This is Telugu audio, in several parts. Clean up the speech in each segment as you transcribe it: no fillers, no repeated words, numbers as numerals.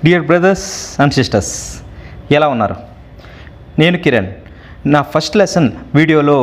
డియర్ బ్రదర్స్ అండ్ సిస్టర్స్, ఎలా ఉన్నారు? నేను కిరణ్. నా ఫస్ట్ లెసన్ వీడియోలో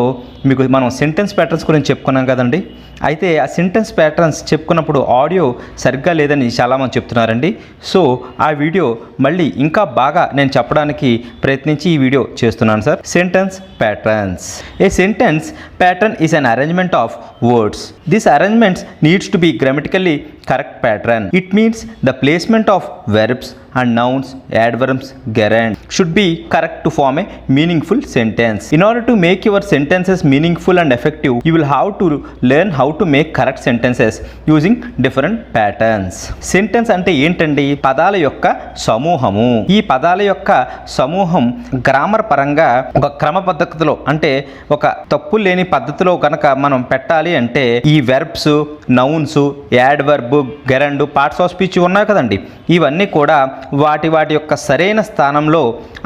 మీకు మనం సెంటెన్స్ ప్యాటర్న్స్ గురించి చెప్పుకున్నాం కదండి. అయితే ఆ సెంటెన్స్ ప్యాటర్న్స్ చెప్పుకున్నప్పుడు ఆడియో సరిగ్గా లేదని చాలామంది చెప్తున్నారండి. సో ఆ వీడియో మళ్ళీ ఇంకా బాగా నేను చెప్పడానికి ప్రయత్నించి ఈ వీడియో చేస్తున్నాను sir. Sentence patterns. A sentence pattern is an arrangement of words. This arrangement needs to be grammatically correct pattern. It means the placement of verbs and nouns, adverbs, gerund should be correct to form a meaningful sentence. In order to make your sentences meaningful and effective, you will have to learn how to make correct sentences using different patterns. Sentence అంటే ఏంటండి? పదాల యొక్క సమూహము. ఈ పదాల యొక్క సమూహం గ్రామర్ పరంగా ఒక క్రమ పద్ధతిలో, అంటే ఒక తప్పు లేని పద్ధతిలో కనుక మనం పెట్టాలి అంటే ఈ verbs, nouns, adverb, gerund, parts of speech ఉన్నాయి కదండి, ఇవన్నీ కూడా వాటి యొక్క సరైన స్థానంలో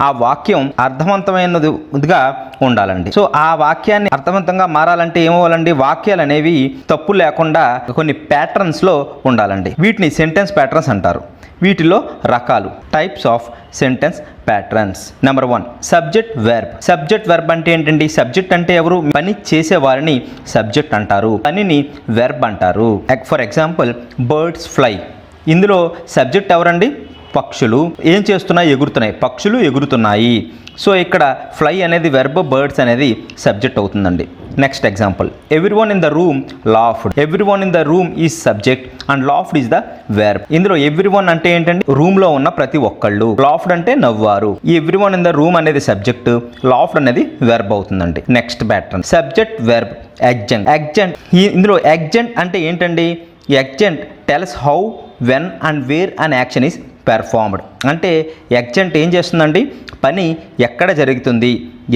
ఆ వాక్యం అర్థవంతమైనదిగా ఉండాలండి. సో ఆ వాక్యాన్ని అర్థవంతంగా మారాలంటే ఏమవ్వాలండి? వాక్యాలు అనేవి తప్పు లేకుండా కొన్ని ప్యాటర్న్స్లో ఉండాలండి. వీటిని సెంటెన్స్ ప్యాటర్న్స్ అంటారు. వీటిలో రకాలు, types of sentence patterns. Number 1, subject verb. Subject verb అంటే ఏంటండి? సబ్జెక్ట్ అంటే ఎవరు? పని చేసే వారిని సబ్జెక్ట్ అంటారు, పనిని వెర్బ్ అంటారు. For example, birds fly. ఇందులో సబ్జెక్ట్ ఎవరండి? పక్షులు. ఏం చేస్తున్నాయి? ఎగురుతున్నాయి. పక్షులు ఎగురుతున్నాయి. సో ఇక్కడ ఫ్లై అనేది వెర్బ్, బర్డ్స్ అనేది సబ్జెక్ట్ అవుతుందండి. Next example, everyone in the room laughed. Everyone in the room is subject and laughed is the verb. ఇందులో ఎవ్రీవన్ అంటే ఏంటండి? రూమ్ లో ఉన్న ప్రతి ఒక్కళ్ళు. లాఫ్డ్ అంటే నవ్వారు. ఈ ఎవ్రీవన్ ఇన్ ద రూమ్ అనేది సబ్జెక్ట్, లాఫ్డ్ అనేది వెర్బ్ అవుతుందండి. Next pattern, subject verb adjunct. Adjunct, ఇందులో అడ్జంక్ట్ అంటే ఏంటండి? Adjunct tells how, when and wear an action is performed. అంటే అడ్జంక్ట్ ఏం చేస్తుందండి? పని ఎక్కడ జరుగుతుంది,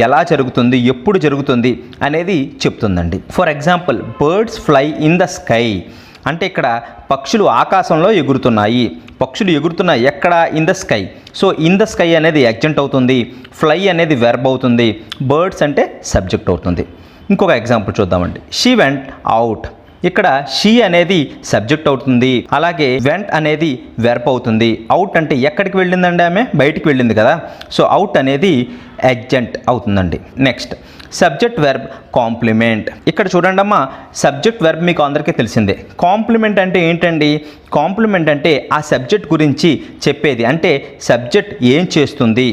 ఎలా జరుగుతుంది, ఎప్పుడు జరుగుతుంది అనేది చెప్తుందండి. For example, birds fly in the sky. అంటే ఇక్కడ పక్షులు ఆకాశంలో ఎగురుతున్నాయి. పక్షులు ఎగురుతున్నాయి ఎక్కడ? In the sky. So in the sky అనేది అడ్జంక్ట్ అవుతుంది, ఫ్లై అనేది వెర్బ్ అవుతుంది, బర్డ్స్ అంటే సబ్జెక్ట్ అవుతుంది. ఇంకొక ఎగ్జాంపుల్ చూద్దామండి. She went out. ఇక్కడ షీ అనేది సబ్జెక్ట్ అవుతుంది, అలాగే వెంట్ అనేది వెర్బ్ అవుతుంది. అవుట్ అంటే ఎక్కడికి వెళ్ళిందండి? ఆమె బయటికి వెళ్ళింది కదా. సో అవుట్ అనేది అడ్జంక్ట్ అవుతుందండి. Next, subject verb complement. ఇక్కడ చూడండి అమ్మా, సబ్జెక్ట్ వెర్బ్ మీకు అందరికీ తెలిసిందే. కాంప్లిమెంట్ అంటే ఏంటండి? కాంప్లిమెంట్ అంటే ఆ సబ్జెక్ట్ గురించి చెప్పేది. అంటే సబ్జెక్ట్ ఏం చేస్తుంది,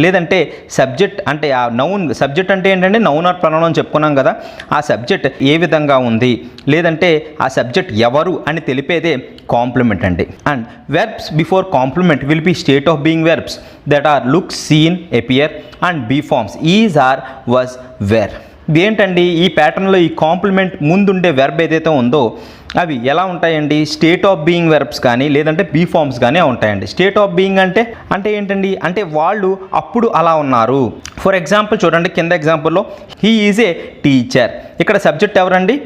లేదంటే సబ్జెక్ట్ అంటే ఆ నౌన్. సబ్జెక్ట్ అంటే ఏంటంటే నౌన్ ఆర్ ప్రొనౌన్ అని చెప్పుకున్నాం కదా. ఆ సబ్జెక్ట్ ఏ విధంగా ఉంది, లేదంటే ఆ సబ్జెక్ట్ ఎవరు అని తెలిపేదే కాంప్లిమెంట్ అండి. And verbs before complement will be state of being verbs that are look, seen, appear and be forms is, are, was, were. ఇదేంటండి? ఈ ప్యాటర్న్లో ఈ కాంప్లిమెంట్ ముందుండే వెర్బ్ ఏదైతే ఉందో అవి ఎలా ఉంటాయండి? స్టేట్ ఆఫ్ బీయింగ్ వెర్బ్స్ కానీ లేదంటే బీ ఫార్మ్స్ కానీ ఉంటాయండి. స్టేట్ ఆఫ్ బీయింగ్ అంటే ఏంటండి? అంటే వాళ్ళు అప్పుడు అలా ఉన్నారు. ఫర్ ఎగ్జాంపుల్ చూడండి, కింద ఎగ్జాంపుల్లో హీ ఈజ్ ఏ టీచర్. ఇక్కడ సబ్జెక్ట్ ఎవరండి?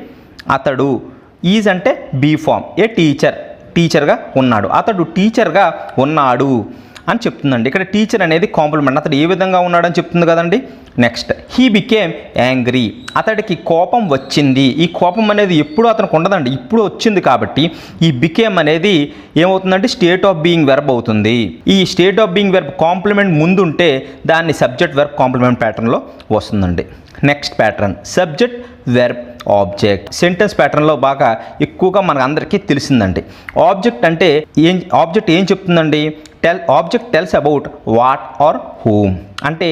అతడు. ఈజ్ అంటే బీ ఫార్మ్. ఏ టీచర్, టీచర్గా ఉన్నాడు. అతడు టీచర్గా ఉన్నాడు అని చెప్తుందండి. ఇక్కడ టీచర్ అనేది కాంప్లిమెంట్. అతడు ఏ విధంగా ఉన్నాడని చెప్తుంది కదండి. Next, he became angry. అతడికి కోపం వచ్చింది. ఈ కోపం అనేది ఎప్పుడు అతనికి ఉండదండి, ఇప్పుడు వచ్చింది కాబట్టి ఈ బికేమ్ అనేది ఏమవుతుందంటే స్టేట్ ఆఫ్ బీయింగ్ వెర్బ్ అవుతుంది. ఈ state of being verb complement ముందుంటే దాన్ని సబ్జెక్ట్ వెర్బ్ కాంప్లిమెంట్ ప్యాటర్న్లో వస్తుందండి. Next pattern, subject verb object. Sentence ప్యాటర్న్లో బాగా ఎక్కువగా మనకు అందరికీ తెలిసిందండి. ఆబ్జెక్ట్ అంటే ఆబ్జెక్ట్ ఏం చెప్తుందండి? Object tells about what or whom. అంటే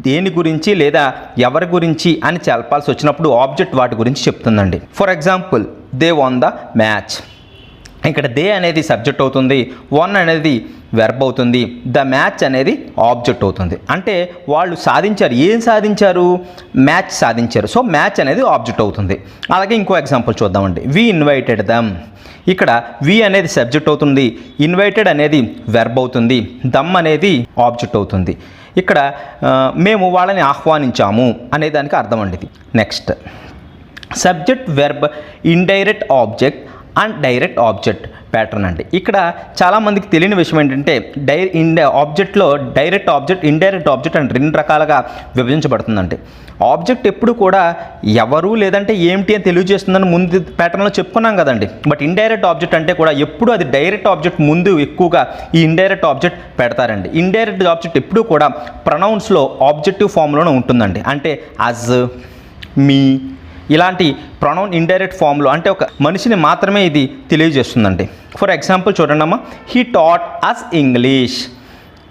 దేని గురించి లేదా ఎవరి గురించి అని చెప్పాల్సి వచ్చినప్పుడు ఆబ్జెక్ట్ వాటి గురించి చెప్తుందండి. For example, they won the match. ఇక్కడ దే అనేది సబ్జెక్ట్ అవుతుంది, వన్ అనేది వెర్బ్ అవుతుంది, ద మ్యాచ్ అనేది ఆబ్జెక్ట్ అవుతుంది. అంటే వాళ్ళు సాధించారు. ఏం సాధించారు? మ్యాచ్ సాధించారు. సో మ్యాచ్ అనేది ఆబ్జెక్ట్ అవుతుంది. అలాగే ఇంకో ఎగ్జాంపుల్ చూద్దామండి. వి ఇన్వైటెడ్ దమ్. ఇక్కడ వి అనేది సబ్జెక్ట్ అవుతుంది, ఇన్వైటెడ్ అనేది వెర్బ్ అవుతుంది, దమ్ అనేది ఆబ్జెక్ట్ అవుతుంది. ఇక్కడ మేము వాళ్ళని ఆహ్వానించాము అనే దానికి అర్థం అండి ఇది. Next, subject verb indirect object and direct object pattern అండి. ఇక్కడ చాలామందికి తెలియని విషయం ఏంటంటే ఆబ్జెక్ట్లో డైరెక్ట్ ఆబ్జెక్ట్, ఇండైరెక్ట్ ఆబ్జెక్ట్ అని 2 రకాలుగా విభజించబడుతుందండి. ఆబ్జెక్ట్ ఎప్పుడు కూడా ఎవరు లేదంటే ఏమిటి అని తెలియజేస్తుందని ముందు ప్యాటర్న్లో చెప్పుకున్నాం కదండి. బట్ ఇండైరెక్ట్ ఆబ్జెక్ట్ అంటే కూడా ఎప్పుడు అది డైరెక్ట్ ఆబ్జెక్ట్ ముందు ఎక్కువగా ఈ ఇండైరెక్ట్ ఆబ్జెక్ట్ పెడతారండి. ఇండైరెక్ట్ ఆబ్జెక్ట్ ఎప్పుడు కూడా ప్రొనౌన్స్లో ఆబ్జెక్టివ్ ఫామ్లోనే ఉంటుందండి. అంటే అజ్, మీ ఇలాంటి ప్రొనౌన్ ఇండైరెక్ట్ ఫామ్లో అంటే ఒక మనిషిని మాత్రమే ఇది తెలియజేస్తుందండి. ఫర్ ఎగ్జాంపుల్ చూడండి అమ్మా, he taught us English.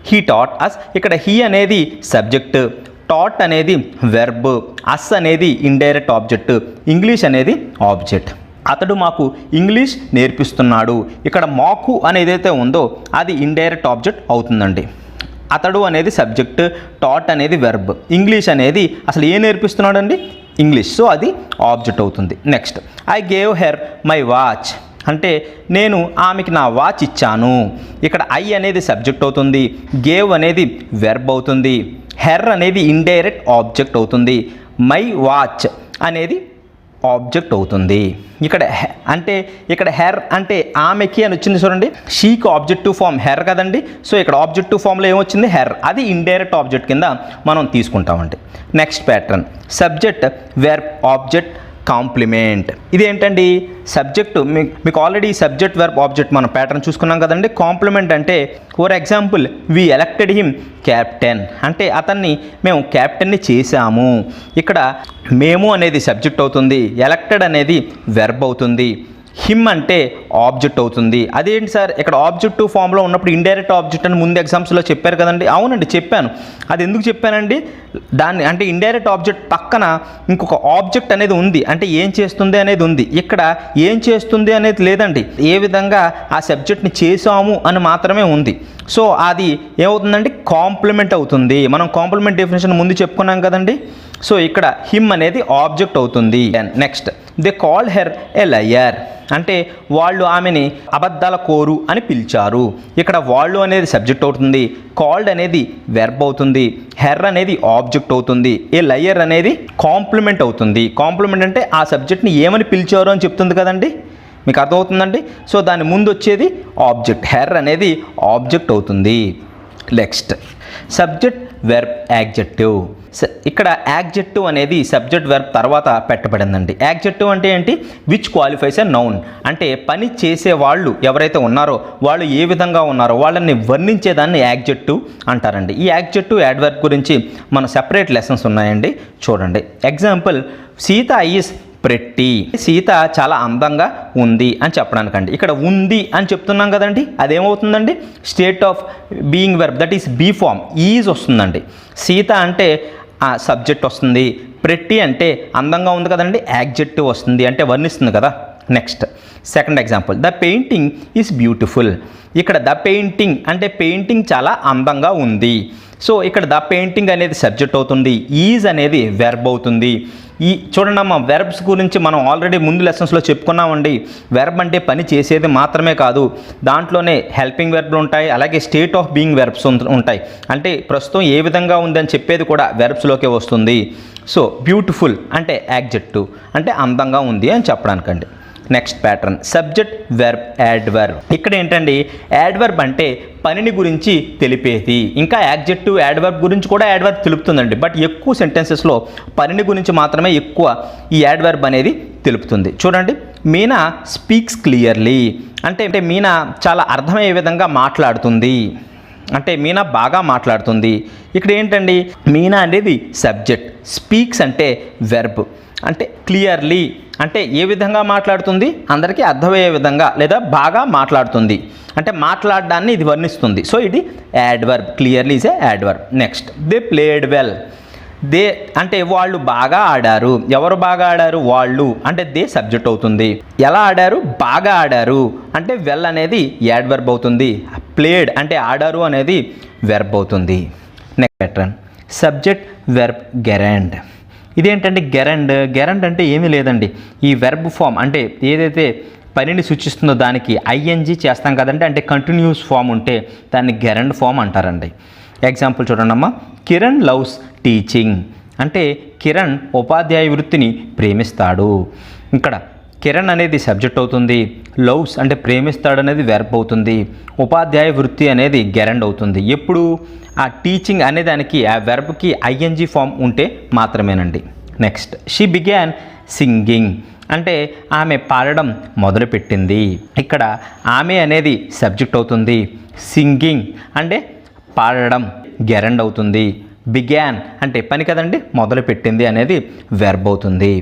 He taught us, ఇక్కడ హీ అనేది సబ్జెక్ట్, టాట్ అనేది వెర్బ్, అస్ అనేది ఇండైరెక్ట్ ఆబ్జెక్ట్, ఇంగ్లీష్ అనేది ఆబ్జెక్ట్. అతడు మాకు ఇంగ్లీష్ నేర్పిస్తున్నాడు. ఇక్కడ మాకు అనేది ఏదైతే ఉందో అది ఇండైరెక్ట్ ఆబ్జెక్ట్ అవుతుందండి. అతడు అనేది సబ్జెక్ట్, టాట్ అనేది వెర్బ్, ఇంగ్లీష్ అనేది అసలు ఏం నేర్పిస్తున్నాడు అండి, ఇంగ్లీష్. సో అది ఆబ్జెక్ట్ అవుతుంది. Next, I gave her my watch. అంటే నేను ఆమెకి నా వాచ్ ఇచ్చాను. ఇక్కడ ఐ అనేది సబ్జెక్ట్ అవుతుంది, గేవ్ అనేది వెర్బ్ అవుతుంది, హెర్ అనేది ఇండైరెక్ట్ ఆబ్జెక్ట్ అవుతుంది, మై వాచ్ అనేది ఆబ్జెక్ట్ అవుతుంది. ఇక్కడ హెర్ అంటే ఆమెకి అని వచ్చింది చూడండి, షీకి ఆబ్జెక్టివ్ ఫామ్ హెర్ కదండి. సో ఇక్కడ ఆబ్జెక్టివ్ ఫామ్లో ఏమొచ్చింది, హెర్, అది ఇండైరెక్ట్ ఆబ్జెక్ట్ కింద మనం తీసుకుంటామండి. Next pattern, subject verb object complement. ఇదేంటండి, సబ్జెక్టు మీకు ఆల్రెడీ సబ్జెక్ట్ వెర్బ్ ఆబ్జెక్ట్ మనం ప్యాటర్న్ చూసుకున్నాం కదండి. కాంప్లిమెంట్ అంటే for example we elected him captain, అంటే అతన్ని మేము క్యాప్టెన్ని చేశాము. ఇక్కడ మేము అనేది సబ్జెక్ట్ అవుతుంది, ఎలక్టెడ్ అనేది వెర్బ్ అవుతుంది, హిమ్ అంటే ఆబ్జెక్ట్ అవుతుంది. అదేంటి సార్, ఇక్కడ ఆబ్జెక్టివ్ ఫామ్లో ఉన్నప్పుడు ఇండైరెక్ట్ ఆబ్జెక్ట్ అని ముందు ఎగ్జామ్స్లో చెప్పారు కదండి. అవునండి చెప్పాను. అది ఎందుకు చెప్పానండి, దాన్ని అంటే ఇండైరెక్ట్ ఆబ్జెక్ట్ పక్కన ఇంకొక ఆబ్జెక్ట్ అనేది ఉంది, అంటే ఏం చేస్తుంది అనేది ఉంది. ఇక్కడ ఏం చేస్తుంది అనేది లేదండి, ఏ విధంగా ఆ సబ్జెక్ట్ని చేసాము అని మాత్రమే ఉంది. సో అది ఏమవుతుందండి, కాంప్లిమెంట్ అవుతుంది. మనం కాంప్లిమెంట్ డెఫినేషన్ ముందు చెప్పుకున్నాం కదండి. సో ఇక్కడ హిమ్ అనేది ఆబ్జెక్ట్ అవుతుంది. Next, they called her a liar, అంటే వాళ్ళు ఆమెని అబద్ధాల కోరు అని పిలిచారు. ఇక్కడ వాళ్ళు అనేది సబ్జెక్ట్ అవుతుంది, కాల్డ్ అనేది వెర్బ్ అవుతుంది, హెర్ అనేది ఆబ్జెక్ట్ అవుతుంది, ఏ లయర్ అనేది కాంప్లిమెంట్ అవుతుంది. కాంప్లిమెంట్ అంటే ఆ సబ్జెక్ట్ని ఏమని పిలిచారు అని చెప్తుంది కదండి, మీకు అర్థమవుతుందండి. సో దాని ముందు వచ్చేది ఆబ్జెక్ట్, హెర్ అనేది ఆబ్జెక్ట్ అవుతుంది. Next, subject verb adjective. ఇక్కడ యాడ్జెక్టివ్ అనేది సబ్జెక్ట్ వెర్బ్ తర్వాత పెట్టబడిందండి. యాడ్జెక్టివ్ అంటే ఏంటి, విచ్ క్వాలిఫైస్ ఎ నౌన్, అంటే పని చేసే వాళ్ళు ఎవరైతే ఉన్నారో వాళ్ళు ఏ విధంగా ఉన్నారో వాళ్ళని వర్ణించేదాన్ని యాడ్జెక్టివ్ అంటారండి. ఈ యాడ్జెక్టివ్ యాడ్వర్బ్ గురించి మన సెపరేట్ లెసన్స్ ఉన్నాయండి, చూడండి. Example, Sita is pretty, Sita చాలా అందంగా ఉంది అని చెప్పడానికండి. ఇక్కడ ఉంది అని చెప్తున్నాం కదండి, అదేమవుతుందండి, state of being verb, that is be form, is వస్తుందండి. సీత అంటే సబ్జెక్ట్ వస్తుంది, ప్రెట్టి అంటే అందంగా ఉంది కదండి, యాడ్జెక్టివ్ వస్తుంది, అంటే వర్ణిస్తుంది కదా. Next, second example, the painting is beautiful. ఇక్కడ ద పెయింటింగ్ అంటే పెయింటింగ్ చాలా అందంగా ఉంది. సో ఇక్కడ ద పెయింటింగ్ అనేది సబ్జెక్ట్ అవుతుంది, ఈజ్ అనేది వెర్బ్ అవుతుంది. ఈ చూడండి అమ్మ, వెర్బ్స్ గురించి మనం ఆల్రెడీ ముందు లెసన్స్లో చెప్పుకున్నామండి. వెర్బ్ అంటే పని చేసేది మాత్రమే కాదు, దాంట్లోనే హెల్పింగ్ వెర్బ్లు ఉంటాయి, అలాగే స్టేట్ ఆఫ్ బీయింగ్ వెర్బ్స్ ఉంటాయి, అంటే ప్రస్తుతం ఏ విధంగా ఉందని చెప్పేది కూడా వెర్బ్స్లోకే వస్తుంది. సో బ్యూటిఫుల్ అంటే యాడ్జెక్టివ్, అంటే అందంగా ఉంది అని చెప్పడానికండి. Next pattern, subject verb adverb. ఇక్కడ ఏంటండి, యాడ్వర్బ్ అంటే పనిని గురించి తెలిపేది. ఇంకా యాడ్జెక్టివ్ యాడ్వర్బ్ గురించి కూడా యాడ్వర్బ్ తెలుపుతుందండి, బట్ ఎక్కువ సెంటెన్సెస్లో పనిని గురించి మాత్రమే ఎక్కువ ఈ యాడ్వర్బ్ అనేది తెలుపుతుంది. చూడండి, మీనా స్పీక్స్ క్లియర్లీ, అంటే మీనా చాలా అర్థమయ్యే విధంగా మాట్లాడుతుంది, అంటే మీనా బాగా మాట్లాడుతుంది. ఇక్కడ ఏంటండి, మీనా అనేది సబ్జెక్ట్, స్పీక్స్ అంటే వెర్బ్, అంటే క్లియర్లీ అంటే ఏ విధంగా మాట్లాడుతుంది, అందరికీ అర్థమయ్యే విధంగా లేదా బాగా మాట్లాడుతుంది, అంటే మాట్లాడడాన్ని ఇది వర్ణిస్తుంది. సో ఇది adverb, clearly is a adverb. Next, they played well. They అంటే వాళ్ళు బాగా ఆడారు. ఎవరు బాగా ఆడారు, వాళ్ళు, అంటే దే సబ్జెక్ట్ అవుతుంది. ఎలా ఆడారు, బాగా ఆడారు, అంటే వెల్ అనేది యాడ్వర్బ్ అవుతుంది. ప్లేడ్ అంటే ఆడారు అనేది వెర్బ్ అవుతుంది. Next pattern, subject verb gerund. ఇదేంటంటే గెరండ్ అంటే ఏమీ లేదండి, ఈ వెర్బ్ ఫామ్ అంటే ఏదైతే పనిని సూచిస్తుందో దానికి ఐఎన్జీ చేస్తాం కదండి, అంటే కంటిన్యూస్ ఫామ్ ఉంటే దాన్ని గెరండ్ ఫామ్ అంటారండి. ఎగ్జాంపుల్ చూడండి అమ్మా, కిరణ్ లవ్స్ టీచింగ్, అంటే కిరణ్ ఉపాధ్యాయ వృత్తిని ప్రేమిస్తాడు. ఇక్కడ కిరణ్ అనేది సబ్జెక్ట్ అవుతుంది, లవ్స్ అంటే ప్రేమిస్తాడు అనేది వెర్బ్ అవుతుంది, ఉపాధ్యాయ వృత్తి అనేది గెరండ్ అవుతుంది. ఎప్పుడు ఆ టీచింగ్ అనే దానికి ఆ వెర్బ్కి ఐఎన్జీ ఫామ్ ఉంటే మాత్రమేనండి. నెక్స్ట్ షీ బిగ్యాన్ సింగింగ్ అంటే ఆమె పాడడం మొదలుపెట్టింది. ఇక్కడ ఆమె అనేది సబ్జెక్ట్ అవుతుంది, సింగింగ్ అంటే పాడడం గెరండ్ అవుతుంది, బిగ్యాన్ అంటే పని కదండి మొదలుపెట్టింది అనేది వెర్బ్ అవుతుంది.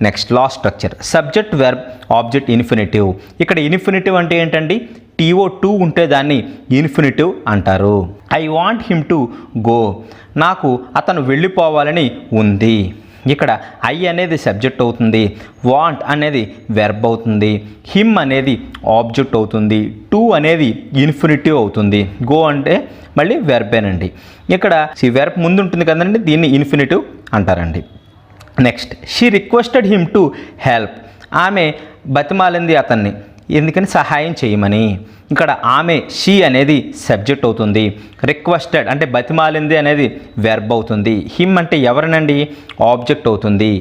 Next last structure subject verb object infinitive. ఇక్కడ ఇన్ఫినిటివ్ అంటే ఏంటండి, TO2 ఉంటే దాన్ని ఇన్ఫినిటివ్ అంటారు. I want him to go నాకు అతను వెళ్ళిపోవాలని ఉంది. ఇక్కడ ఐ అనేది సబ్జెక్ట్ అవుతుంది, వాంట్ అనేది వెర్బ్ అవుతుంది, హిమ్ అనేది ఆబ్జెక్ట్ అవుతుంది, టు అనేది ఇన్ఫినిటివ్ అవుతుంది, గో అంటే మళ్ళీ వెర్బేనండి. ఇక్కడ వెర్బ్ ముందు ఉంటుంది కదండి, దీన్ని ఇన్ఫినిటివ్ అంటారండి. Next she requested him to help ఆమె బతిమాలింది అతన్ని ఎందుకని సహాయం చేయమని. ఇక్కడ ఆమె షీ అనేది సబ్జెక్ట్ అవుతుంది, రిక్వెస్టెడ్ అంటే బతిమాలింది అనేది వెర్బ్ అవుతుంది, హిమ్ అంటే ఎవరినండి ఆబ్జెక్ట్ అవుతుంది.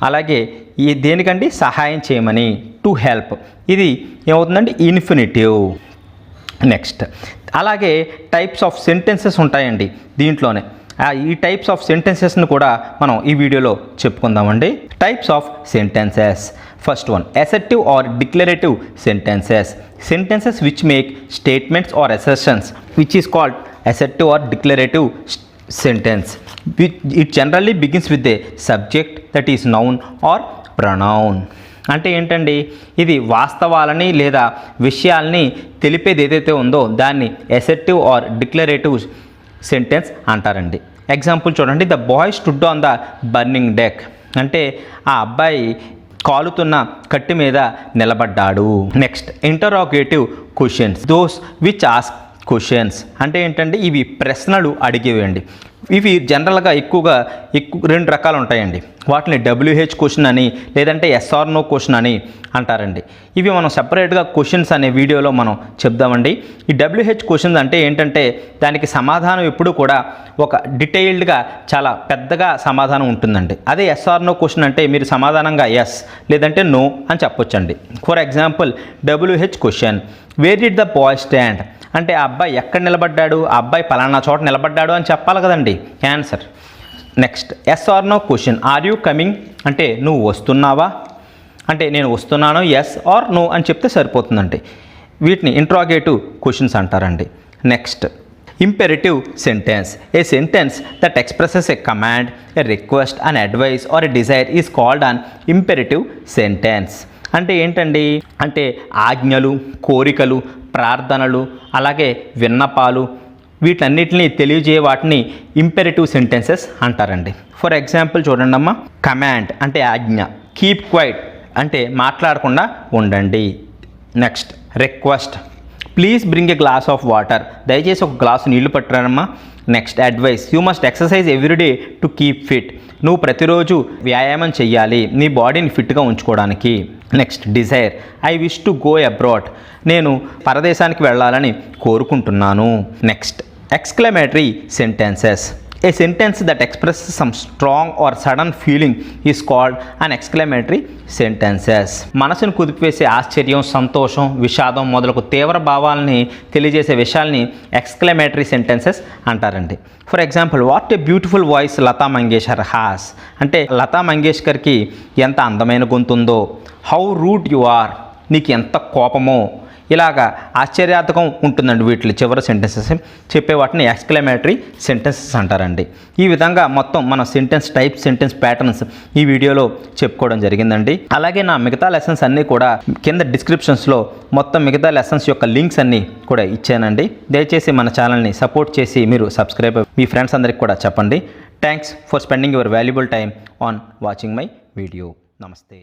అలాగే ఈ దేనికండి సహాయం చేయమని, టు హెల్ప్ ఇది ఏమవుతుందండి ఇన్ఫినిటివ్. నెక్స్ట్ అలాగే టైప్స్ ఆఫ్ సెంటెన్సెస్ ఉంటాయండి దీంట్లోనే. ఈ టైప్స్ ఆఫ్ సెంటెన్సెస్ని కూడా మనం ఈ వీడియోలో చెప్పుకుందామండి. Types of sentences. First one assertive or declarative sentences. Sentences which make statements or assertions which is called assertive or declarative sentence. It generally begins with a subject that is noun or pronoun. అంటే ఏంటండి, ఇది వాస్తవాలని లేదా విషయాల్ని తెలిపేది ఏదైతే ఉందో దాన్ని అసర్టివ్ ఆర్ డిక్లరేటివ్ సెంటెన్స్ అంటారండి. ఎగ్జాంపుల్ చూడండి, the boy stood on the burning deck అంటే ఆ అబ్బాయి కాలుతున్న కట్టి మీద నిలబడ్డాడు. Next interrogative questions, those which ask questions అంటే ఏంటంటే ఇవి ప్రశ్నలు అడిగేవండి. ఇవి జనరల్గా ఎక్కువ రెండు రకాలు ఉంటాయండి. వాటిని WH క్వశ్చన్ అని లేదంటే SR నో క్వశ్చన్ అని అంటారండి. ఇవి మనం సపరేట్గా క్వశ్చన్స్ అనే వీడియోలో మనం చెప్దామండి. ఈ WH క్వశ్చన్స్ అంటే ఏంటంటే దానికి సమాధానం ఎప్పుడు కూడా ఒక డీటెయిల్డ్గా చాలా పెద్దగా సమాధానం ఉంటుందండి. అదే SR నో క్వశ్చన్ అంటే మీరు సమాధానంగా ఎస్ లేదంటే నో అని చెప్పొచ్చండి. For example WH question, where did the boy stand అంటే ఆ అబ్బాయి ఎక్కడ నిలబడ్డాడు, ఆ అబ్బాయి పలానా చోట నిలబడ్డాడు అని చెప్పాలి కదండి answer. Next SR no question, are you coming అంటే నువ్వు వస్తున్నావా అంటే నేను వస్తున్నాను ఎస్ ఆర్ నో అని చెప్తే సరిపోతుందండి. వీటిని ఇంట్రాగేటివ్ క్వశ్చన్స్ అంటారండి. Next imperative sentence, a sentence that expresses a command, a request, an advice or a desire is called an imperative sentence. అంటే ఏంటండి, అంటే ఆజ్ఞలు, కోరికలు, ప్రార్థనలు, అలాగే విన్నపాలు వీటన్నిటిని తెలియజేయ వాటిని ఇంపెరేటివ్ సెంటెన్సెస్ అంటారండి. ఫర్ ఎగ్జాంపుల్ చూడండి అమ్మా, కమాండ్ అంటే ఆజ్ఞ, కీప్ క్వైట్ అంటే మాట్లాడకుండా ఉండండి. Next request, please bring a glass of water దయచేసి ఒక గ్లాసు నీళ్లు పట్టురానమ్మా. Next advice, you must exercise everyday to keep fit నువ్వు ప్రతిరోజు వ్యాయామం చెయ్యాలి నీ బాడీని ఫిట్గా ఉంచుకోవడానికి. Next desire, I wish to go abroad నేను పరదేశానికి వెళ్ళాలని కోరుకుంటున్నాను. Next exclamatory sentences, a sentence that expresses some strong or sudden feeling is called an exclamatory sentences. మనసును కుదిపివేసే ఆశ్చర్యం, సంతోషం, విషాదం మొదలగు తీవ్ర భావాలని తెలియజేసే విషయాల్ని ఎక్స్క్లమేటరీ సెంటెన్సెస్ అంటారండి. For example, what a beautiful voice Lata Mangeshkar has అంటే లతా మంగేష్కర్కి ఎంత అందమైన గొంతు ఉందో. హౌ రూడ్ యు ఆర్ నీకు ఎంత కోపమో. ఇలాగా ఆశ్చర్యార్థకం ఉంటుందండి వీటిలో చివరి సెంటెన్సెస్ చెప్పే వాటిని ఎక్స్క్లమేటరీ సెంటెన్సెస్ అంటారండి. ఈ విధంగా మొత్తం మన సెంటెన్స్ టైప్, సెంటెన్స్ ప్యాటర్న్స్ ఈ వీడియోలో చెప్పుకోవడం జరిగిందండి. అలాగే నా మిగతా లెసన్స్ అన్నీ కూడా కింద డిస్క్రిప్షన్స్లో మొత్తం మిగతా లెసన్స్ యొక్క లింక్స్ అన్నీ కూడా ఇచ్చానండి. దయచేసి మన ఛానల్ని సపోర్ట్ చేసి మీరు సబ్స్క్రైబ్ మీ ఫ్రెండ్స్ అందరికి కూడా చెప్పండి. Thanks for spending your valuable time on watching my video. నమస్తే.